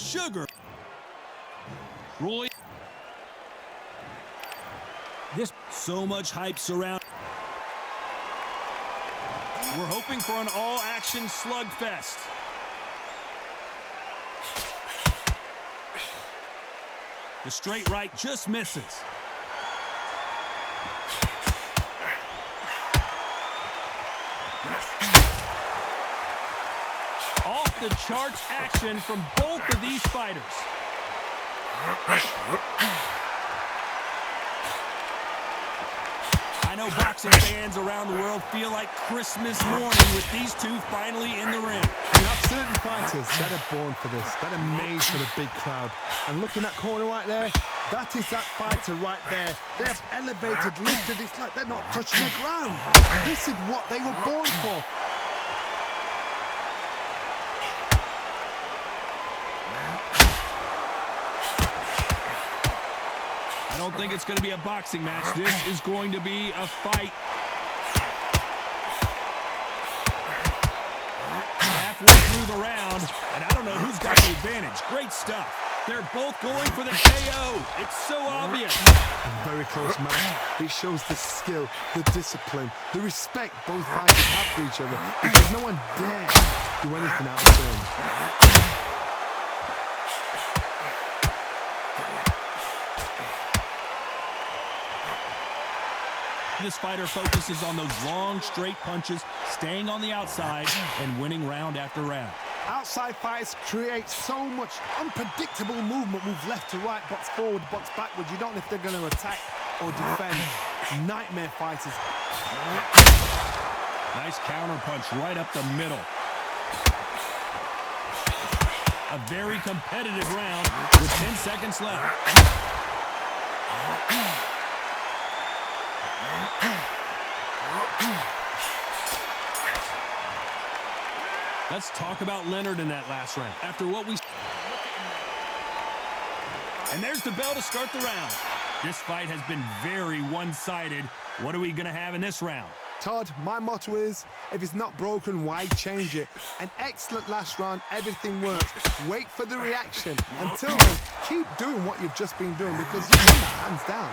Sugar. Roy. This so much hype surround. We're hoping for an all-action slugfest. The straight right just misses. Off the charts action from both of these fighters. I know boxing fans around the world feel like Christmas morning with these two finally in the ring. You have certain fighters that are born for this, that are made for the big crowd. And look in that corner right there, that is that fighter right there. They have elevated, lifted, it's like they're not touching the ground. This is what they were born for. I don't think it's going to be a boxing match. This is going to be a fight. Halfway through the round, and I don't know who's got the advantage. Great stuff. They're both going for the KO. It's so obvious. A very close match. It shows the skill, the discipline, the respect both fighters have for each other, because no one dares do anything out of turn. This fighter focuses on those long, straight punches, staying on the outside, and winning round after round. Outside fights create so much unpredictable movement. Move left to right, box forward, box backwards. You don't know if they're going to attack or defend. Nightmare fighters. Nice counter punch right up the middle. A very competitive round with 10 seconds left. Let's talk about Leonard in that last round. After what we... And there's the bell to start the round. This fight has been very one-sided. What are we going to have in this round? Todd, my motto is, if it's not broken, why change it? An excellent last round, everything works. Wait for the reaction. Until then, keep doing what you've just been doing, because you won that hands down.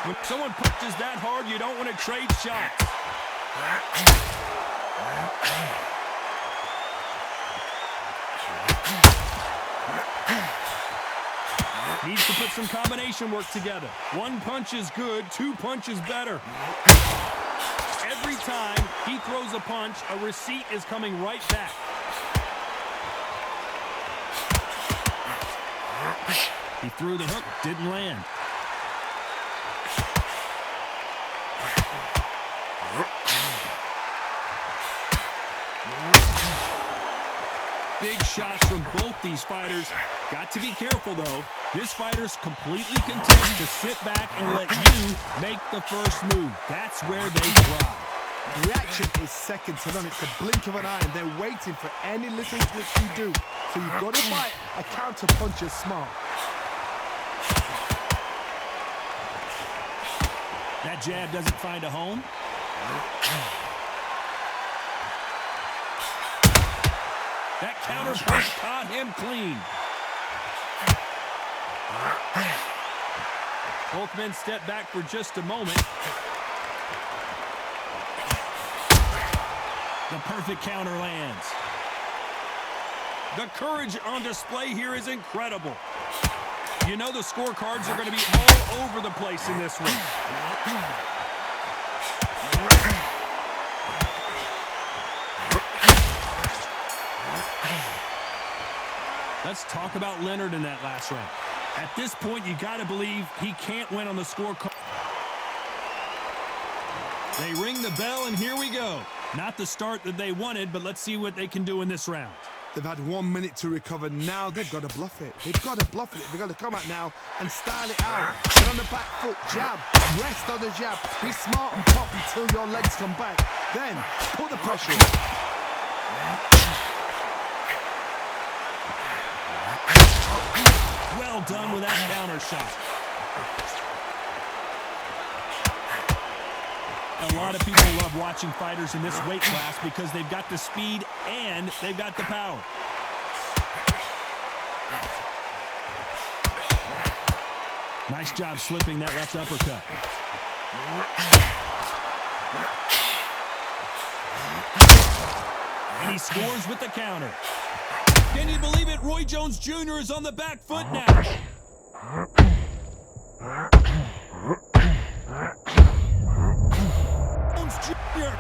When someone punches that hard, you don't want to trade shots. Needs to put some combination work together. One punch is good, two punches better. Every time he throws a punch, a receipt is coming right back. He threw the hook, didn't land. Big shots from both these fighters. Got to be careful, though. This fighter's completely content to sit back and let you make the first move. That's where they thrive. Reaction is second to none. It's a blink of an eye, and they're waiting for any little twitch you do. So you've got to fight a counter puncher smart. That jab doesn't find a home. That counter punch caught him clean. Both men step back for just a moment. The perfect counter lands. The courage on display here is incredible. You know the scorecards are going to be all over the place in this one. Let's talk about Leonard in that last round. At this point, you got to believe he can't win on the scorecard. They ring the bell, and here we go. Not the start that they wanted, but let's see what they can do in this round. They've had 1 minute to recover. Now they've got to bluff it. They've got to bluff it. They've got to come out now and style it out. Get on the back foot, jab, rest on the jab. Be smart and pop until your legs come back. Then put the pressure on. Well done with that counter shot. A lot of people love watching fighters in this weight class because they've got the speed and they've got the power. Nice job slipping that left uppercut. And he scores with the counter. Can you believe it? Roy Jones Jr. is on the back foot now. Jones Jr.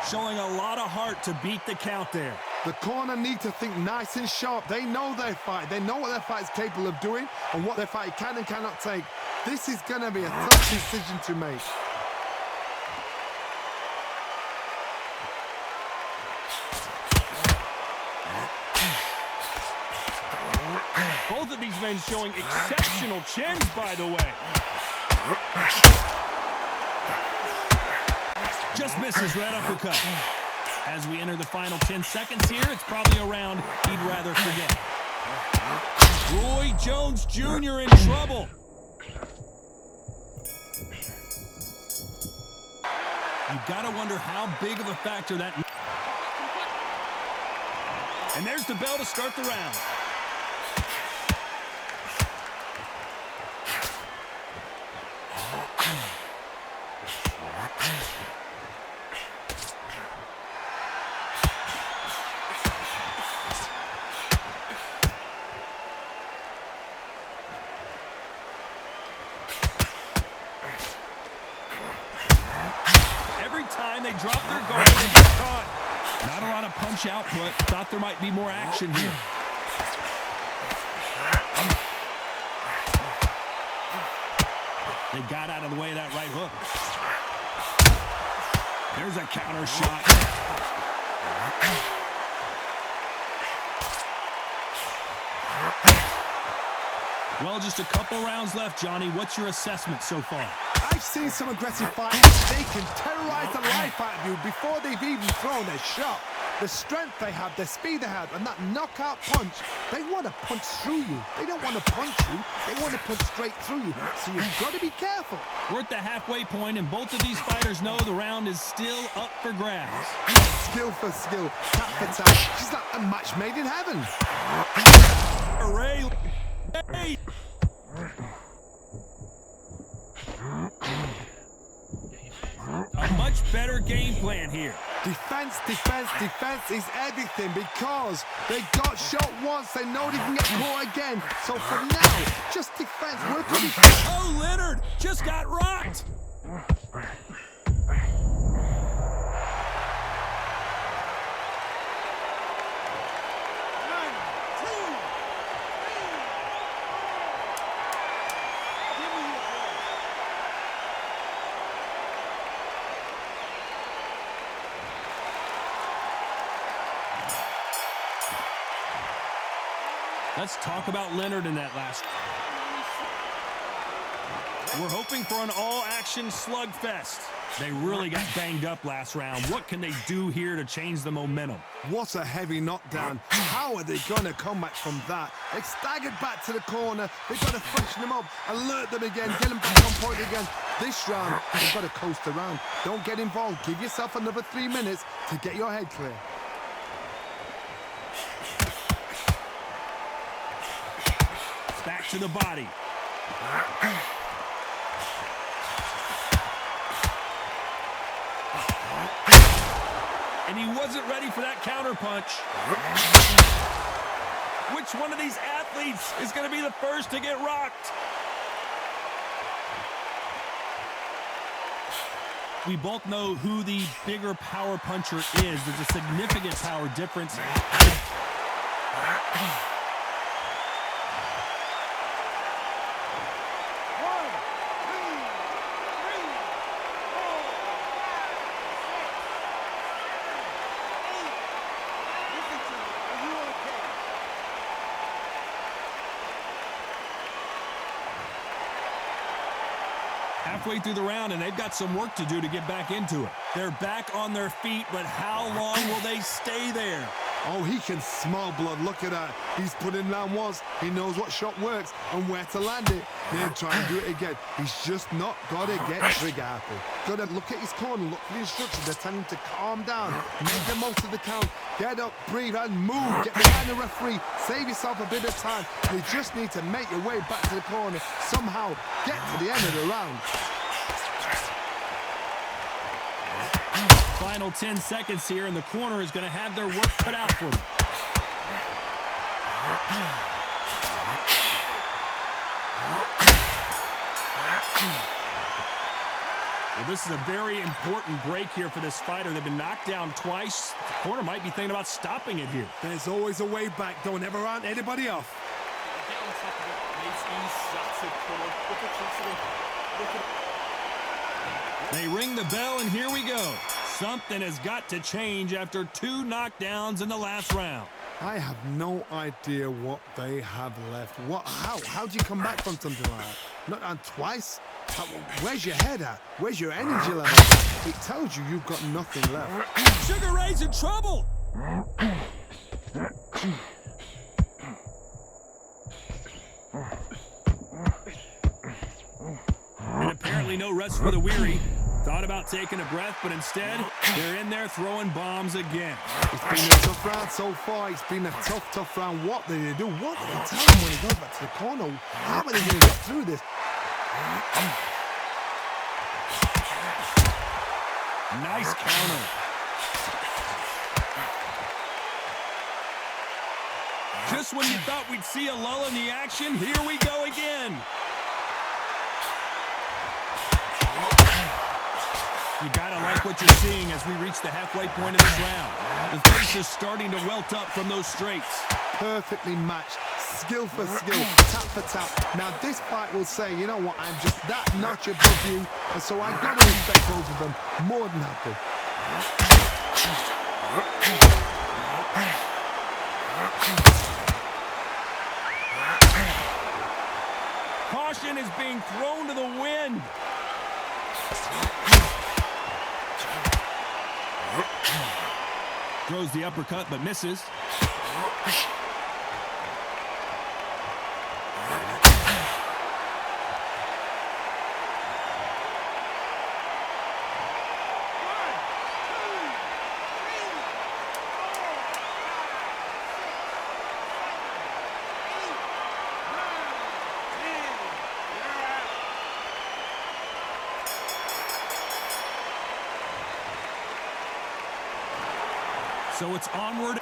Showing a lot of heart to beat the count there. The corner need to think nice and sharp. They know their fight. They know what their fight is capable of doing and what their fight can and cannot take. This is going to be a tough decision to make. Both of these men showing exceptional chins, by the way. Just misses right uppercut. As we enter the final 10 seconds here, it's probably a round he'd rather forget. Roy Jones Jr. in trouble. You've got to wonder how big of a factor that... And there's the bell to start the round. Time they drop their guard, they get caught. Not a lot of punch output. Thought there might be more action here. They got out of the way of that right hook. There's a counter shot. Well, just a couple rounds left, Johnny. What's your assessment so far? I've seen some aggressive fighters. They can terrorize the life out of you before they've even thrown their shot. The strength they have, the speed they have, and that knockout punch, they want to punch through you. They don't want to punch you. They want to punch straight through you. So you've got to be careful. We're at the halfway point, and both of these fighters know the round is still up for grabs. Skill for skill, tap for tap. She's like a match made in heaven. Hooray! Hey! A much better game plan here. Defense, defense, defense is everything because they got shot once. They know they can get caught again. So for now, just defense. Work on defense. Oh, Leonard just got rocked. Let's talk about Leonard in that last. We're hoping for an all-action slugfest. They really got banged up last round. What can they do here to change the momentum? What a heavy knockdown. How are they going to come back from that? They staggered back to the corner. They've got to freshen them up, alert them again, get them back on point again. This round, they've got to coast around. Don't get involved. Give yourself another 3 minutes to get your head clear. Back to the body. And he wasn't ready for that counter punch. Which one of these athletes is going to be the first to get rocked? We both know who the bigger power puncher is. There's a significant power difference. halfway through the round, and they've got some work to do to get back into it. They're back on their feet, but how long will they stay there? Oh, he can smell blood. Look at that. He's put in round once. He knows what shot works and where to land it. Then try and do it again. He's just not got to get trigger happy. Got to look at his corner, look for the instructions. They're telling him to calm down, make the most of the count, get up, breathe, and move. Get behind the referee. Save yourself a bit of time. You just need to make your way back to the corner. Somehow get to the end of the round. Final 10 seconds here, and the corner is going to have their work cut out for them. Well, this is a very important break here for this fighter. They've been knocked down twice. The corner might be thinking about stopping it here. There's always a way back. Don't ever round anybody off. They ring the bell, and here we go. Something has got to change after 2 knockdowns in the last round. I have no idea what they have left. How do you come back from something like that? Not on twice? Where's your head at? Where's your energy level? It tells you you've got nothing left. Sugar Ray's in trouble. And apparently no rest for the weary. Thought about taking a breath, but instead, they're in there throwing bombs again. It's been a tough round so far. It's been a tough round. What did they do? What did they tell him when he goes back to the corner? How are they going to get through this? Nice counter. Just when you thought we'd see a lull in the action, here we go again. You gotta like what you're seeing as we reach the halfway point of this round. The face is starting to welt up from those straights. Perfectly matched, skill for skill, tap for tap. Now this fight will say, you know what, I'm just that notch above you, and so I gotta respect both of them more than happy. Caution is being thrown to the wind. Throws the uppercut, but misses. So it's onward